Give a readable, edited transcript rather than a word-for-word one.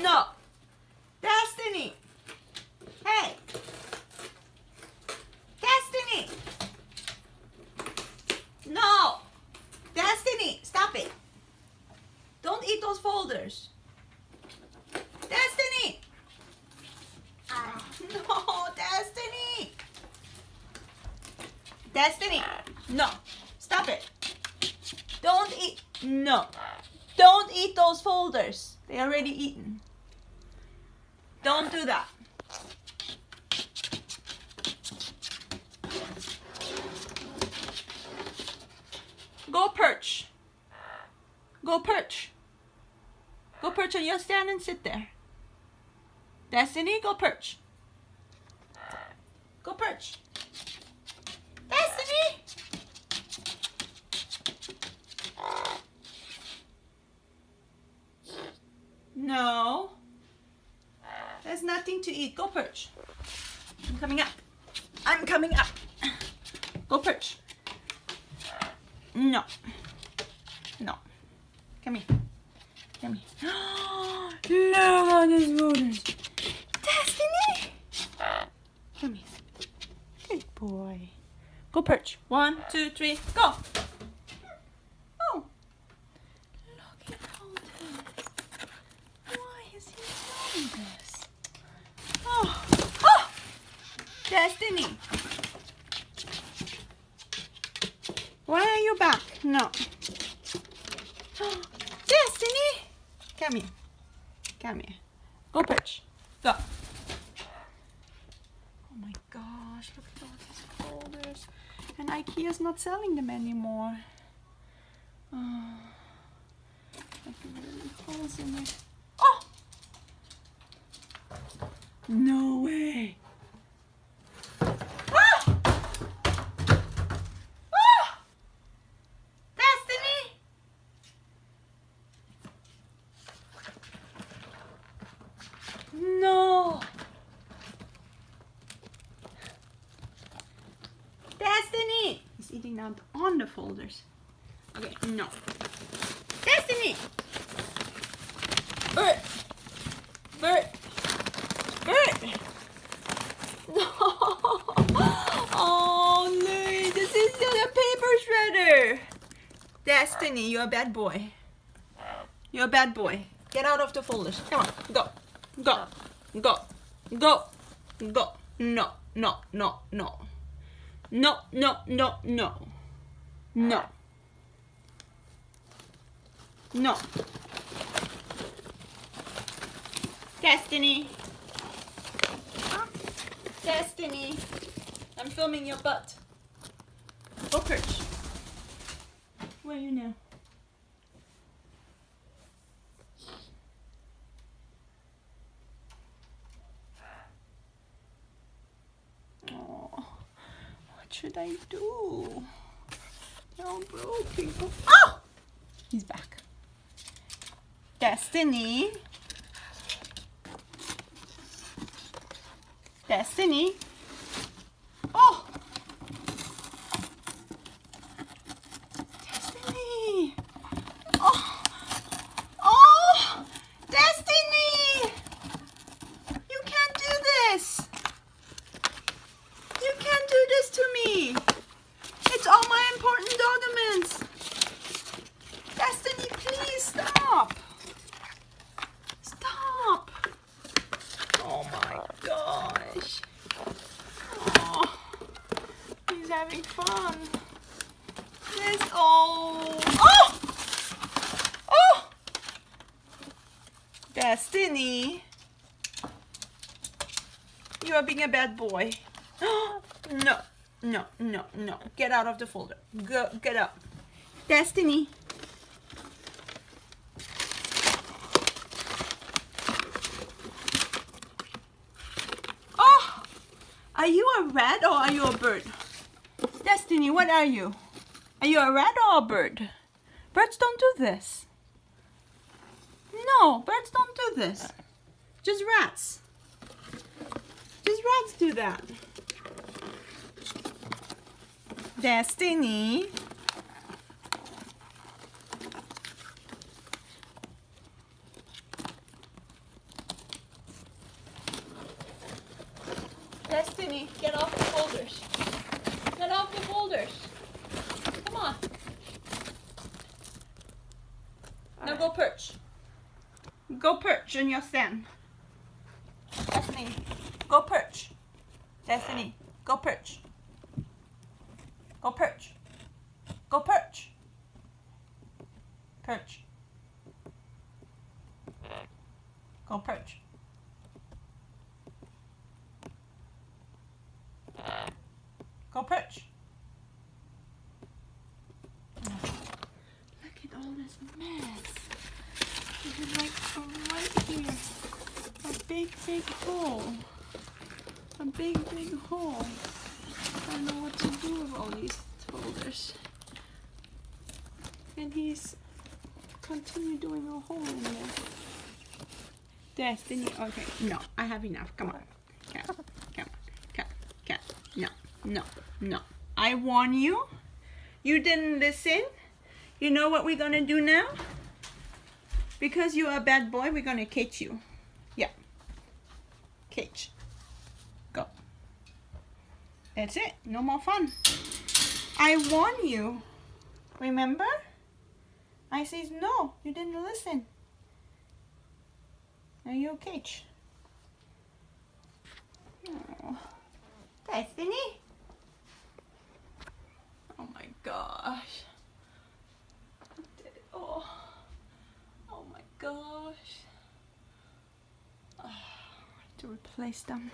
No. Destiny. Hey. Destiny. No. Destiny. Stop it. Don't eat those folders. Destiny. No, Destiny. Destiny. No. Stop it. Don't eat. No. Don't eat those folders. They already eaten. Don't do that. Go perch. Go perch. Go perch and you'll stand and sit there. Destiny, go perch. Go perch. Destiny! No. There's nothing to eat. Go perch. I'm coming up. I'm coming up. Go perch. No. No. Come here. Come here. Look at these folders. Destiny! Come here. Good boy. Go perch. 1, 2, 3, go! Oh. Look at all this. Why is he doing this? Oh. Oh! Destiny! Why are you back? No. Destiny! Come here. Come here. Go perch. Go. Oh my gosh, look at all these folders. And IKEA's not selling them anymore. Oh. I can really holes in it. Oh! No way. No. Destiny. He's eating now on the folders. Okay, no. Destiny. Bird. Bird. Bird. No. Oh, Louis, this is still a paper shredder. Destiny, you're a bad boy. You're a bad boy. Get out of the folders. Come on, go. Go, go, go, go. No, no, no, no. No, no, no, no. No. No. Destiny. Destiny. I'm filming your butt. Go perch. Where are you now? What should I do? They're all broken. Oh! He's back. Destiny. Destiny. Oh! Destiny. Oh! Oh! Destiny! You can't do this! You can't do this to me! It's all my important documents! Destiny, please stop! Stop! Oh my gosh! Oh, he's having fun! This, oh! Oh! Oh! Destiny! You are being a bad boy. No, no, no, no. Get out of the folder. Go, get out. Destiny. Oh! Are you a rat or are you a bird? Destiny, what are you? Are you a rat or a bird? Birds don't do this. No, birds don't do this. Just rats. Just rats do that. Destiny. Destiny, get off the folders. Get off the folders. Come on. Now go perch. Go perch on your stand. Destiny, go perch. Destiny, go perch. Go perch. Go perch. Perch. Go perch. Go perch. Look at all this mess. This is like right here. A big hole. A big hole. I don't know what to do with all these folders. And he's continue doing a hole in there. Destiny, okay, no, I have enough. Come on. Come on. No. I warn you. You didn't listen. You know what we're gonna do now? Because you're a bad boy, we're gonna cage you. Yeah. Cage. Go. That's it. No more fun. I warn you. Remember? I says no. You didn't listen. Now you're cage. Oh. Destiny? Oh my gosh. I did it all. Oh my gosh. To replace them.